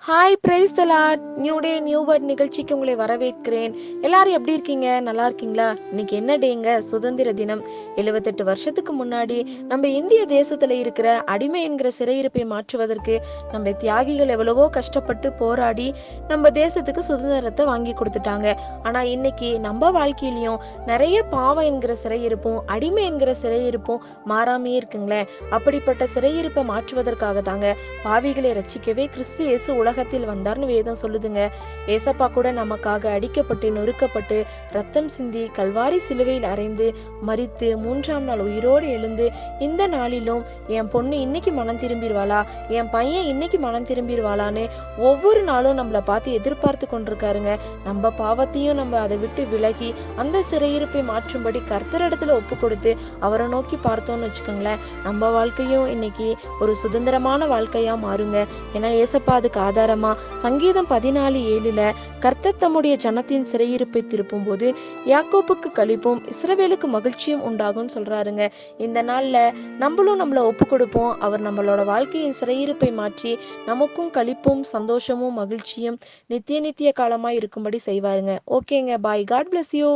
Hi, praise the Lord. New day new word நிகழ்ச்சிக்கு உங்களை வரவேற்கிறேன். எல்லாரும் எப்படி இருக்கீங்க? நல்லா இருக்கீங்களா? இன்னைக்கு என்ன டேங்க? சுதந்திர தினம். 78 வருஷத்துக்கு முன்னாடி நம்ம இந்திய தேசத்துல இருக்கிற அடிமை என்கிற சிறையிருப்பை மாற்றுவதற்கு நம்ம தியாகிகள் எவ்வளவோ கஷ்டப்பட்டு போராடி நம்ம தேசத்துக்கு சுதந்திரத்தை வாங்கி கொடுத்துட்டாங்க. ஆனா இன்னைக்கு நம்ம வாழ்க்கையிலையும் நிறைய பாவம் என்கிற சிறையிருப்பும் அடிமை என்கிற சிறையிருப்பும் மாறாமையே இருக்குங்களேன். அப்படிப்பட்ட சிறையிருப்பை மாற்றுவதற்காக தாங்க பாவிகளை ரட்சிக்கவே கிறிஸ்து இயேசு உலகத்தில் வந்தார்னு வேதம் சொல்லுதுங்க. ஏசப்பா கூட நமக்காக அடிக்கப்பட்டு நொறுக்கப்பட்டு ரத்தம் சிந்தி கல்வாரி சிலுவையில் அறைந்து மரித்து 3ஆம் நாள் உயிரோடு எழுந்து இந்த நாளிலும் என் பொண்ணு இன்னைக்கு மனம் திரும்பிடுவாளா, என் பையன் இன்னைக்கு மனம் திரும்பிடுவாளான்னு ஒவ்வொரு நாளும் நம்மளை பார்த்து எதிர்பார்த்து கொண்டிருக்காருங்க. நம்ம பாவத்தையும் நம்ம அதை விட்டு விலகி அந்த சிறையிருப்பை மாற்றும்படி கர்த்தரிடத்துல ஒப்பு கொடுத்து அவரை நோக்கி பார்த்தோம்னு வச்சுக்கோங்களேன், நம்ம வாழ்க்கையும் இன்னைக்கு ஒரு சுதந்திரமான வாழ்க்கையா மாறுங்க. ஏன்னா ஏசப்பா அதுக்கு ஆதாரமா சங்கீதம் 14:7 கர்த்தர் தம்முடைய ஜனத்தின் சிறையிருப்பை திருப்பும் போது யாக்கோப்புக்கு களிப்பும் இஸ்ரவேலுக்கு மகிழ்ச்சியும் உண்டாகும் சொல்றாருங்க. இந்த நாள்ல நம்மளும் நம்மளை ஒப்பு கொடுப்போம். அவர் நம்மளோட வாழ்க்கையின் சிறையிருப்பை மாற்றி நமக்கும் களிப்பும் சந்தோஷமும் மகிழ்ச்சியும் நித்திய காலமாய் இருக்கும்படி செய்வாருங்க. ஓகேங்க, பாய். God bless you.